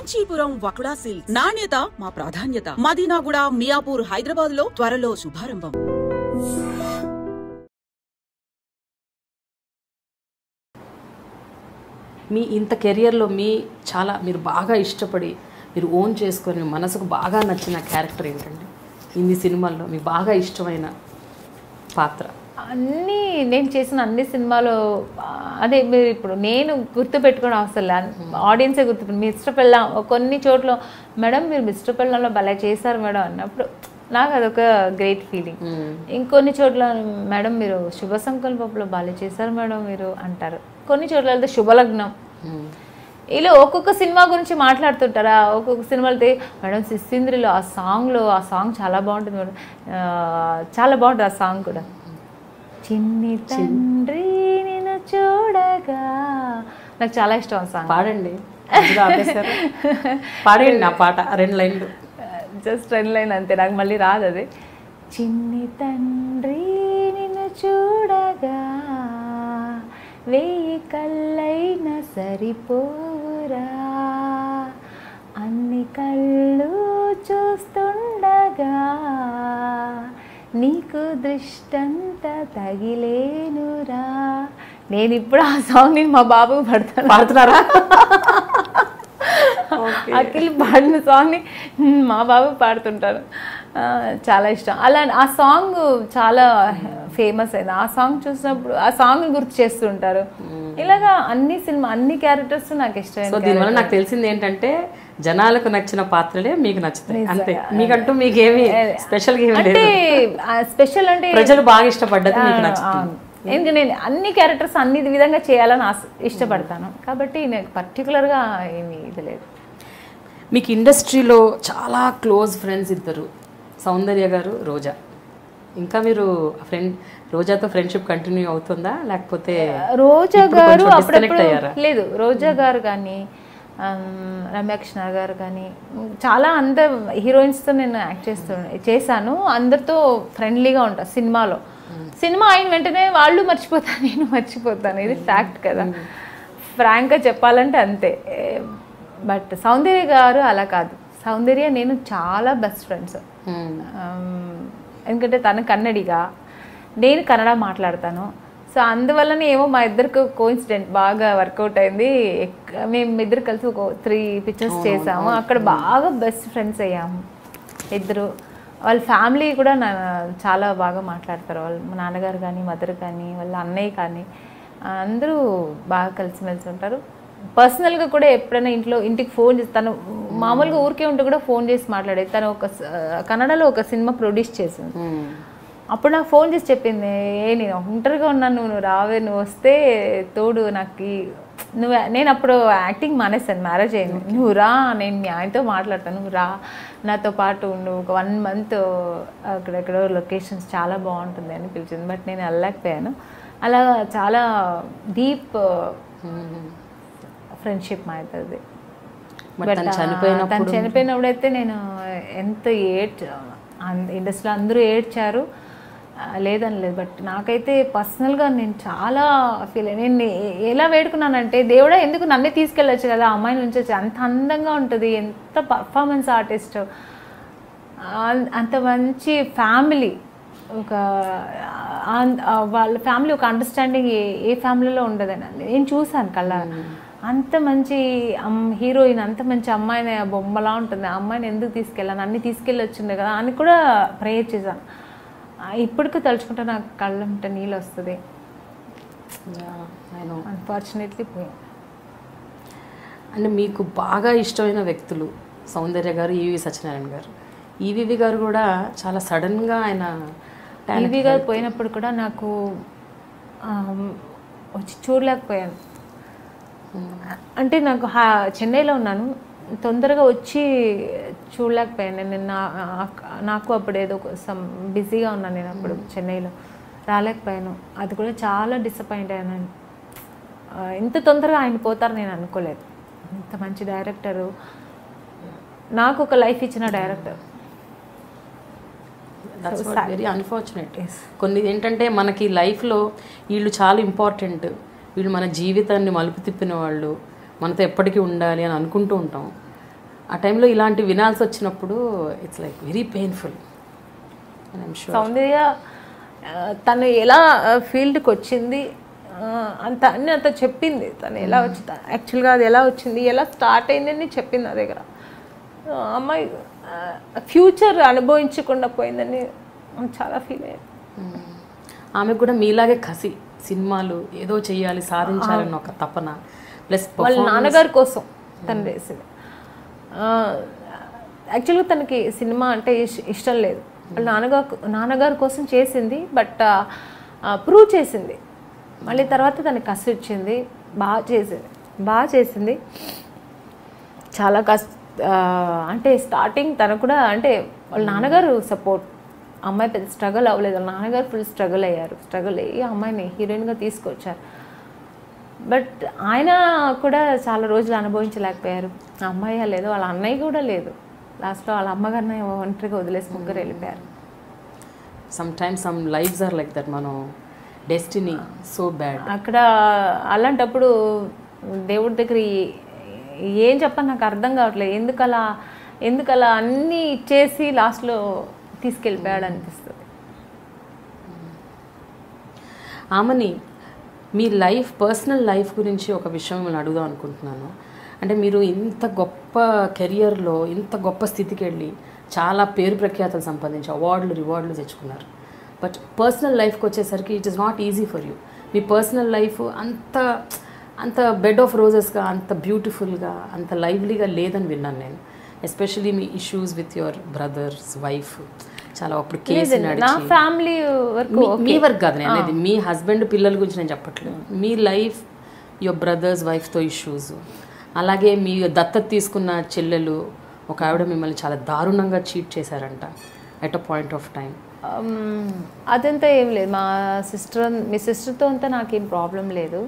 Kanchipuram వకుడా silks నాణ్యత మా ప్రాధాన్యత. మదీనాగూడ, మియాపూర్, హైదరాబాద్ లో త్వరలో శుభారంభం. మీ ఇంత కెరియర్లో మీరు బాగా ఇష్టపడి మీరు ఓన్ చేసుకొని మనసుకు బాగా నచ్చిన క్యారెక్టర్ ఏంటండి? హిందీ సినిమాల్లో మీకు బాగా ఇష్టమైన పాత్ర? అన్నీ నేను చేసిన అన్ని సినిమాలు అదే మీరు ఇప్పుడు నేను గుర్తుపెట్టుకోవడం అవసరం లేదు, ఆడియన్సే గుర్తుపెట్టు. మిస్టర్ పెళ్ళాం కొన్ని చోట్ల మేడం మీరు మిస్టర్ పెళ్ళాంలో భలే చేశారు మేడం అన్నప్పుడు నాకు అదొక గ్రేట్ ఫీలింగ్. ఇంకొన్ని చోట్ల మేడం మీరు శుభ సంకల్పంలో భలే చేశారు మేడం మీరు అంటారు. కొన్ని చోట్ల వెళ్తే శుభలగ్నం, ఇలా ఒక్కొక్క సినిమా గురించి మాట్లాడుతుంటారా. ఒక్కొక్క సినిమాలో మేడం సిస్సింద్రిలో ఆ సాంగ్ చాలా బాగుంటుంది మేడం, చాలా బాగుంటుంది ఆ సాంగ్ కూడా. చిన్ని తండ్రి నిన్ను చూడగా నాకు చాలా ఇష్టం ఆ సాంగ్. పాడండి, పాడండి నా పాట 2 లైన్లు, జస్ట్ 2 లైన్ అంతే, నాకు మళ్ళీ రాదు అది. చిన్ని తండ్రి నిన్ను చూడగా 1000 కళ్ళైనా సరిపోరా, అన్ని కళ్ళు చూస్తుండగా నీకు దృష్టంతా తగిలేనురా. నేను ఇప్పుడు ఆ సాంగ్ని మా బాబు పాడుతున్నారా? అఖిల్ పాడిన సాంగ్ని మా బాబు పాడుతుంటారు, చాలా ఇష్టం. అలా ఆ సాంగ్ చాలా ఫేమస్ అయింది. ఆ సాంగ్ చూసినప్పుడు ఆ సాంగ్ గుర్తు చేస్తుంటారు. ఇలాగా అన్ని క్యారెక్టర్స్ నాకు ఇష్టం. సో దీనివల్ల నాకు తెలిసింది ఏంటంటే జనాలకు నచ్చిన పాత్రలే మీకు నచ్చుతాయి అంతే, మీకంటూ మీకేమి స్పెషల్ అంటే స్పెషల్ అంటే ప్రజలు బాగా ఇష్టపడ్డది మీకు నచ్చుతుంది. ఎందుకంటే నేను అన్ని క్యారెక్టర్స్ అన్ని విధంగా చేయాలని ఇష్టపడతాను కాబట్టి నాకు పర్టికులర్గా ఏమీ ఇది లేదు. మీకు ఇండస్ట్రీలో చాలా క్లోజ్ ఫ్రెండ్స్ ఇద్దరు, సౌందర్య గారు, రోజా. ఇంకా మీరు రోజాతో ఫ్రెండ్షిప్ కంటిన్యూ అవుతుందా లేకపోతే? రోజా గారు లేదు, రోజా గారు కానీ రమ్యకృష్ణ గారు కానీ చాలా అందరు హీరోయిన్స్తో నేను యాక్ట్ చేశాను. అందరితో ఫ్రెండ్లీగా ఉంటాను. సినిమా అయిన వెంటనే వాళ్ళు మర్చిపోతాను, నేను మర్చిపోతాను, ఇది ఫ్యాక్ట్ కదా, ఫ్రాంక్గా చెప్పాలంటే అంతే. బట్ సౌందర్య గారు అలా కాదు. సౌందర్య నేను చాలా బెస్ట్ ఫ్రెండ్స్. ఎందుకంటే తను కన్నడిగా, నేను కన్నడ మాట్లాడతాను. సో అందువల్లనే ఏమో మా ఇద్దరికి కోఇన్సిడెంట్ బాగా వర్కౌట్ అయింది. మేము ఇద్దరు కలిసి ఒక 3 పిక్చర్స్ చేసాము. అక్కడ బాగా బెస్ట్ ఫ్రెండ్స్ అయ్యాము ఇద్దరు. వాళ్ళ ఫ్యామిలీ కూడా చాలా బాగా మాట్లాడతారు. మా నాన్నగారు కానీ, మదర్ కానీ, వాళ్ళ అన్నయ్య కానీ అందరూ బాగా కలిసిమెలిసి ఉంటారు. పర్సనల్గా కూడా ఎప్పుడైనా ఇంటికి ఫోన్ చేసి, తను మామూలుగా ఊరికే ఉంటే కూడా ఫోన్ చేసి మాట్లాడేది. తను కన్నడలో ఒక సినిమా ప్రొడ్యూస్ చేసింది. అప్పుడు నాకు ఫోన్ చేసి చెప్పింది, నేను ఒంటరిగా ఉన్నాను, నువ్వు రావే, నువ్వు వస్తే తోడు నాకు నేను అప్పుడు యాక్టింగ్ మానేస్తాను, మ్యారేజ్ అయింది. నువ్వు రా, నేను మీ ఆయనతో మాట్లాడతాను, నువ్వు రా నాతో పాటు ఉండు, ఒక 1 month అక్కడెక్కడో లొకేషన్స్ చాలా బాగుంటుంది అని పిలిచింది. బట్ నేను వెళ్ళలేకపోయాను. అలా చాలా డీప్ ఫ్రెండ్షిప్ మా ఇద్దరిది. బట్ తను చనిపోయినప్పుడైతే నేను ఎంత ఇండస్ట్రీలో అందరూ ఏడ్చారు, లేదని లేదు. బట్ నాకైతే పర్సనల్గా నేను చాలా ఫీల్ అయ్యాను. నేను ఎలా వేడుకున్నానంటే, దేవుడా ఎందుకు నన్నే తీసుకెళ్ళచ్చు కదా, అమ్మాయిని ఉంచొచ్చు, అంత అందంగా ఉంటుంది, ఎంత పర్ఫార్మెన్స్ ఆర్టిస్ట్, అంత మంచి ఫ్యామిలీ, ఒక వాళ్ళ ఫ్యామిలీ ఒక అండర్స్టాండింగ్ ఏ ఫ్యామిలీలో ఉండదని నేను చూశాను కళ్ళ. అంత మంచి హీరోయిన్, అంత మంచి అమ్మాయిని, బొమ్మలా ఉంటుంది, ఆ అమ్మాయిని ఎందుకు తీసుకెళ్ళాను, అన్ని తీసుకెళ్ళొచ్చిండే కదా అని కూడా ప్రేయర్ చేశాను. ఇప్పటికీ తలుచుకుంటే నాకు కళ్ళంట నీళ్ళు వస్తుంది. అన్ఫార్చునేట్లీ పోయి. అంటే మీకు బాగా ఇష్టమైన వ్యక్తులు సౌందర్య గారు, ఈవి సత్యనారాయణ గారు. ఈవీవి గారు కూడా చాలా సడన్గా ఆయన ఈవీ గారు పోయినప్పుడు కూడా నాకు వచ్చి చూడలేకపోయాను. అంటే నాకు చెన్నైలో ఉన్నాను, తొందరగా వచ్చి చూడలేకపోయాను. నేను నాకు అప్పుడు ఏదో కోసం బిజీగా ఉన్నాను, నేను అప్పుడు చెన్నైలో రాలేకపోయాను. అది కూడా చాలా డిసప్పాయింట్ అయ్యాను. ఇంత తొందరగా ఆయన పోతారు నేను అనుకోలేదు. ఇంత మంచి డైరెక్టరు, నాకు ఒక లైఫ్ ఇచ్చిన డైరెక్టర్. Very unfortunate. కొన్ని ఏంటంటే మనకి లైఫ్లో వీళ్ళు చాలా ఇంపార్టెంట్, వీళ్ళు మన జీవితాన్ని మలుపు తిప్పిన వాళ్ళు, మనతో ఎప్పటికీ ఉండాలి అని అనుకుంటూ ఉంటాం. ఆ టైంలో ఇలాంటి వినాల్సి వచ్చినప్పుడు ఇట్స్ లైక్ వెరీ పెయిన్ఫుల్. సౌందర్య తను ఎలా ఫీల్డ్కి వచ్చింది అంత చెప్పింది. తను ఎలా వచ్చింది యాక్చువల్గా, అది ఎలా వచ్చింది, ఎలా స్టార్ట్ అయిందని చెప్పింది నా దగ్గర. అమ్మాయి ఫ్యూచర్ అనుభవించకుండా పోయిందని చాలా ఫీల్ అయ్యాను. ఆమెకు కూడా మీలాగే కసి, సినిమాలు ఏదో చెయ్యాలి, సాధించాలన్న ఒక తపన, ప్లస్ వాళ్ళ నాన్నగారి కోసం తను వేసింది. యాక్చువల్గా తనకి సినిమా అంటే ఇష్టం లేదు. వాళ్ళ నాన్నగారి కోసం చేసింది, బట్ ప్రూవ్ చేసింది. మళ్ళీ తర్వాత తనకి కసి వచ్చింది, బాగా చేసింది. చాలా అంటే స్టార్టింగ్ తను కూడా అంటే వాళ్ళ నాన్నగారు సపోర్ట్, అమ్మాయి పెద్ద స్ట్రగుల్ అవ్వలేదు. వాళ్ళ నాన్నగారు ఫుల్ స్ట్రగుల్ అయ్యి అమ్మాయిని హీరోయిన్గా తీసుకొచ్చారు. బట్ ఆయన కూడా చాలా రోజులు అనుభవించలేకపోయారు. ఆ అమ్మాయి లేదు, వాళ్ళ అన్నయ్య కూడా లేదు. లాస్ట్లో వాళ్ళ అమ్మగారిని ఒంటరిగా వదిలేసి ముగ్గురు వెళ్ళిపోయారు. Sometimes some lives are like that, మనం డెస్టినీ సో బ్యాడ్. అక్కడ అలాంటప్పుడు దేవుడి దగ్గర ఏం చెప్పని నాకు అర్థం కావట్లేదు. ఎందుకలా అన్నీ ఇచ్చేసి లాస్ట్లో తీసుకెళ్ళిపోయాడు అనిపిస్తుంది. ఆమెని మీ పర్సనల్ లైఫ్ గురించి ఒక విషయం నేను అడుగుదాం అనుకుంటున్నాను. అంటే మీరు ఇంత గొప్ప కెరియర్లో ఇంత గొప్ప స్థితికి వెళ్ళి చాలా పేరు ప్రఖ్యాతలు సంపాదించి రివార్డులు తెచ్చుకున్నారు. బట్ పర్సనల్ లైఫ్కి వచ్చేసరికి it is not easy for you. Me personal life అంత బెడ్ ఆఫ్ రోజెస్గా, అంత బ్యూటిఫుల్గా, అంత లైవ్లీగా లేదని విన్నాను నేను. Especially me issues with your brother's wife చాలా అప్పుడు కేసు ఫ్యామిలీ మీ వర్క్ కాదు నేను అనేది, మీ హస్బెండ్ పిల్లల గురించి నేను చెప్పట్లేదు. మీ లైఫ్, యువర్ బ్రదర్స్ వైఫ్తో ఇష్యూస్, అలాగే మీ దత్తత తీసుకున్న చెల్లెలు ఒక ఆవిడ మిమ్మల్ని చాలా దారుణంగా చీట్ చేశారంట at a point of time. అదంతా ఏం లేదు. మీ సిస్టర్తో అంతా నాకేం ప్రాబ్లం లేదు.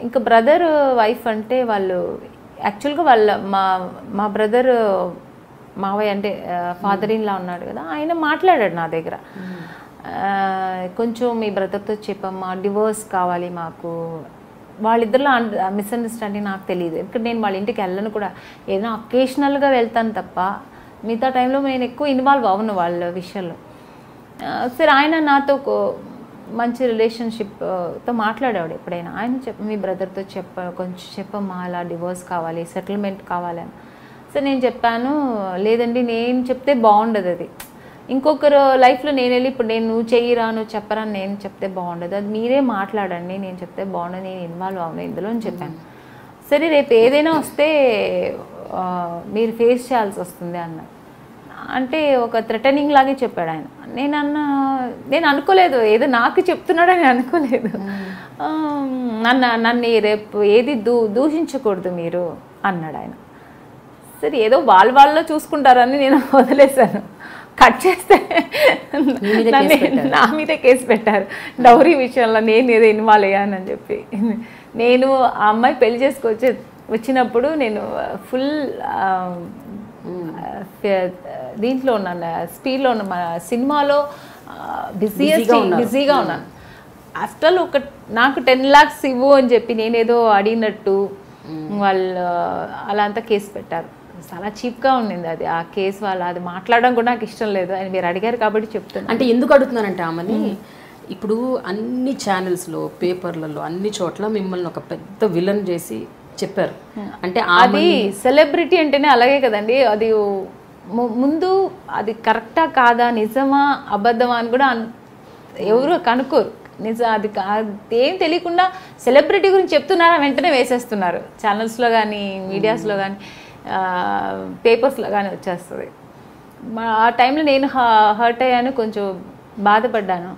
ఇంకా బ్రదర్ వైఫ్ అంటే వాళ్ళు యాక్చువల్గా మా బ్రదర్ మావయ్య అంటే ఫాదర్ ఇన్ లా ఉన్నాడు కదా, ఆయన మాట్లాడాడు నా దగ్గర. కొంచెం మీ బ్రదర్తో చెప్పమ్మా, డివోర్స్ కావాలి మాకు. వాళ్ళిద్దరిలో మిస్అండర్స్టాండింగ్ నాకు తెలియదు. ఎందుకంటే నేను వాళ్ళ ఇంటికి వెళ్ళను కూడా, ఏదైనా అకేషనల్గా వెళ్తాను తప్ప మిగతా టైంలో నేను ఎక్కువ ఇన్వాల్వ్ అవ్వను వాళ్ళ విషయంలో. సరే, ఆయన నాతో మంచి రిలేషన్షిప్తో మాట్లాడేవాడు ఎప్పుడైనా. ఆయన మీ బ్రదర్తో కొంచెం చెప్పమ్మా, అలా డివోర్స్ కావాలి, సెటిల్మెంట్ కావాలని. సరే నేను చెప్పాను, లేదండి నేను చెప్తే బాగుండదు, అది ఇంకొకరు లైఫ్లో నేను వెళ్ళి ఇప్పుడు నువ్వు చెయ్యిరా, నువ్వు చెప్పరా, నేను చెప్తే బాగుండదు, అది మీరే మాట్లాడండి, నేను చెప్తే బాగుండదు, నేను ఇన్వాల్వ్ అవును ఇందులో అని చెప్పాను. సరే రేపు ఏదైనా వస్తే మీరు ఫేస్ చేయాల్సి వస్తుంది అన్నారు. అంటే ఒక థ్రెటనింగ్ లాగే చెప్పాడు ఆయన. నేను అనుకోలేదు, ఏదో నాకు చెప్తున్నాడని అనుకోలేదు. నన్ను రేపు ఏది దూషించకూడదు మీరు అన్నాడు ఆయన. సరే ఏదో వాళ్ళలో చూసుకుంటారని నేను వదిలేశాను. కట్ చేస్తే నా మీదే కేసు పెట్టారు డౌరీ విషయంలో, నేను ఏదో ఇన్వాల్వ్ అయ్యానని చెప్పి. నేను ఆ అమ్మాయి పెళ్లి వచ్చినప్పుడు నేను ఫుల్ దీంట్లో ఉన్నాను, స్పీడ్లో ఉన్నాను, మన సినిమాలో బిజీగా ఉన్నాను. ఆఫ్టర్ నాకు 10 lakhs ఇవ్వు అని చెప్పి నేనేదో అడిగినట్టు వాళ్ళు అలా అంతా కేసు పెట్టారు. చాలా చీప్గా ఉండింది అది ఆ కేసు. వాళ్ళు అది మాట్లాడడం కూడా నాకు ఇష్టం లేదు. అని మీరు అడిగారు కాబట్టి చెప్తాను. అంటే ఎందుకు అడుగుతున్నానంటే ఆమెని, ఇప్పుడు అన్ని ఛానల్స్లో, పేపర్లలో, అన్ని చోట్ల మిమ్మల్ని ఒక పెద్ద విలన్ చేసి చెప్పారు. అంటే అది సెలబ్రిటీ అంటేనే అలాగే కదండి. అది ముందు అది కరెక్టా కాదా, నిజమా అబద్ధమా అని కూడా ఎవరు కనుక్కోరు. అది ఏం తెలియకుండా సెలబ్రిటీ గురించి చెప్తున్నారా వెంటనే వేసేస్తున్నారు. ఛానల్స్లో కానీ, మీడియాస్లో కానీ, పేపర్స్లో కానీ వచ్చేస్తుంది. ఆ టైంలో నేను హర్ట్ అయ్యాను, కొంచెం బాధపడ్డాను.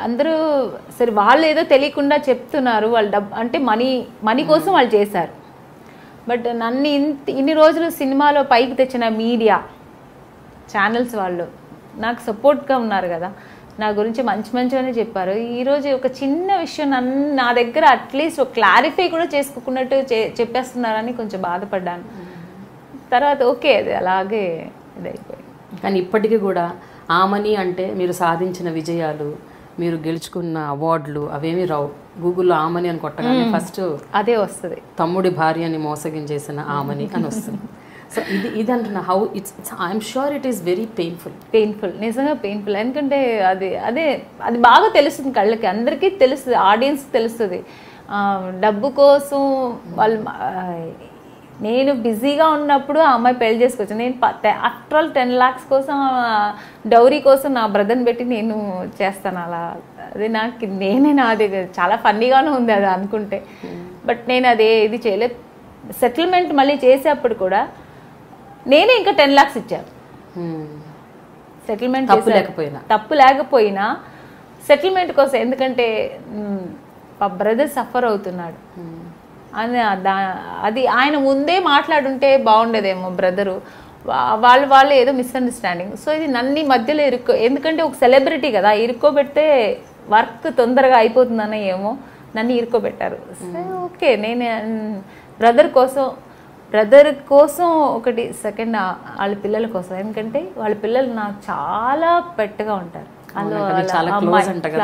అందరూ సరే వాళ్ళు ఏదో తెలియకుండా చెప్తున్నారు, వాళ్ళు అంటే మనీ కోసం వాళ్ళు చేశారు. బట్ నన్ను ఇన్ని రోజులు సినిమాలో పైకి తెచ్చిన మీడియా ఛానల్స్ వాళ్ళు నాకు సపోర్ట్గా ఉన్నారు కదా, నా గురించి మంచిగానే చెప్పారు. ఈరోజు ఒక చిన్న విషయం నా దగ్గర అట్లీస్ట్ ఒక క్లారిఫై కూడా చేసుకోకున్నట్టు చెప్పేస్తున్నారని కొంచెం బాధపడ్డాను. తర్వాత ఓకే, అది అలాగే ఇదైపోయింది. కానీ ఇప్పటికీ కూడా ఆమని అంటే మీరు సాధించిన విజయాలు, మీరు గెలుచుకున్న అవార్డులు అవేమీ రావు. గూగుల్లో ఆమని అని కొట్టగానే ఫస్ట్ అదే వస్తుంది, తమ్ముడి భార్యని మోసగించేసిన ఆమని అని వస్తుంది. సో ఇది అంటున్నా, how it's I'm sure it is very painful, నిజంగా పెయిన్ఫుల్. ఎందుకంటే అది బాగా తెలుస్తుంది కళ్ళకి, అందరికీ తెలుస్తుంది, ఆడియన్స్ తెలుస్తుంది. డబ్బు కోసం వాళ్ళు, నేను బిజీగా ఉన్నప్పుడు ఆ అమ్మాయి పెళ్లి చేసుకోవచ్చు. నేను ఆఫ్టర్ ఆల్ 10 lakhs కోసం, డౌరీ కోసం నా బ్రదర్ని పెట్టి నేను చేస్తాను అలా. అది నాది చాలా ఫన్నీగానే ఉంది అది అనుకుంటే. బట్ నేను ఇది చేయలేదు. సెటిల్మెంట్ మళ్ళీ చేసేప్పుడు కూడా నేనే ఇంకా 10 lakhs ఇచ్చాను. సెటిల్మెంట్ తప్పు లేకపోయినా సెటిల్మెంట్ కోసం, ఎందుకంటే మా బ్రదర్ సఫర్ అవుతున్నాడు అని అది ఆయన ముందే మాట్లాడుంటే బాగుండేదేమో బ్రదరు. వాళ్ళు ఏదో మిస్అండర్స్టాండింగ్. సో ఇది నన్ను మధ్యలో ఎందుకంటే ఒక సెలబ్రిటీ కదా, ఇరుక్కోబెడితే వర్క్ తొందరగా అయిపోతుందనే ఏమో నన్ను ఇరుక్కోబెట్టారు. సో ఓకే, నేను బ్రదర్ కోసం ఒకటి, సెకండ్ వాళ్ళ పిల్లల కోసం. ఎందుకంటే వాళ్ళ పిల్లలు నాకు చాలా పెట్టుగా ఉంటారు.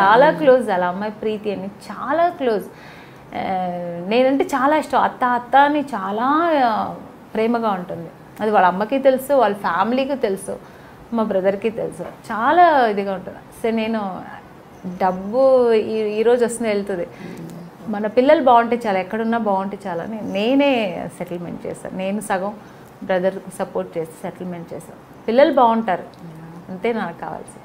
చాలా క్లోజ్, అలా అమ్మాయి ప్రీతి అని చాలా క్లోజ్. నేనంటే చాలా ఇష్టం. అత్త అని చాలా ప్రేమగా ఉంటుంది. అది వాళ్ళ అమ్మకి తెలుసు, వాళ్ళ ఫ్యామిలీకి తెలుసు, మా బ్రదర్కి తెలుసు, చాలా ఇదిగా ఉంటుంది. సో నేను డబ్బు ఈరోజు వస్తుంది వెళ్తుంది, మన పిల్లలు బాగుంటే చాలా, ఎక్కడున్నా బాగుంటే చాలా అని నేనే సెటిల్మెంట్ చేశాను. నేను సగం బ్రదర్కి సపోర్ట్ చేసి సెటిల్మెంట్ చేశాను. పిల్లలు బాగుంటారు అంతే నాకు కావాల్సింది.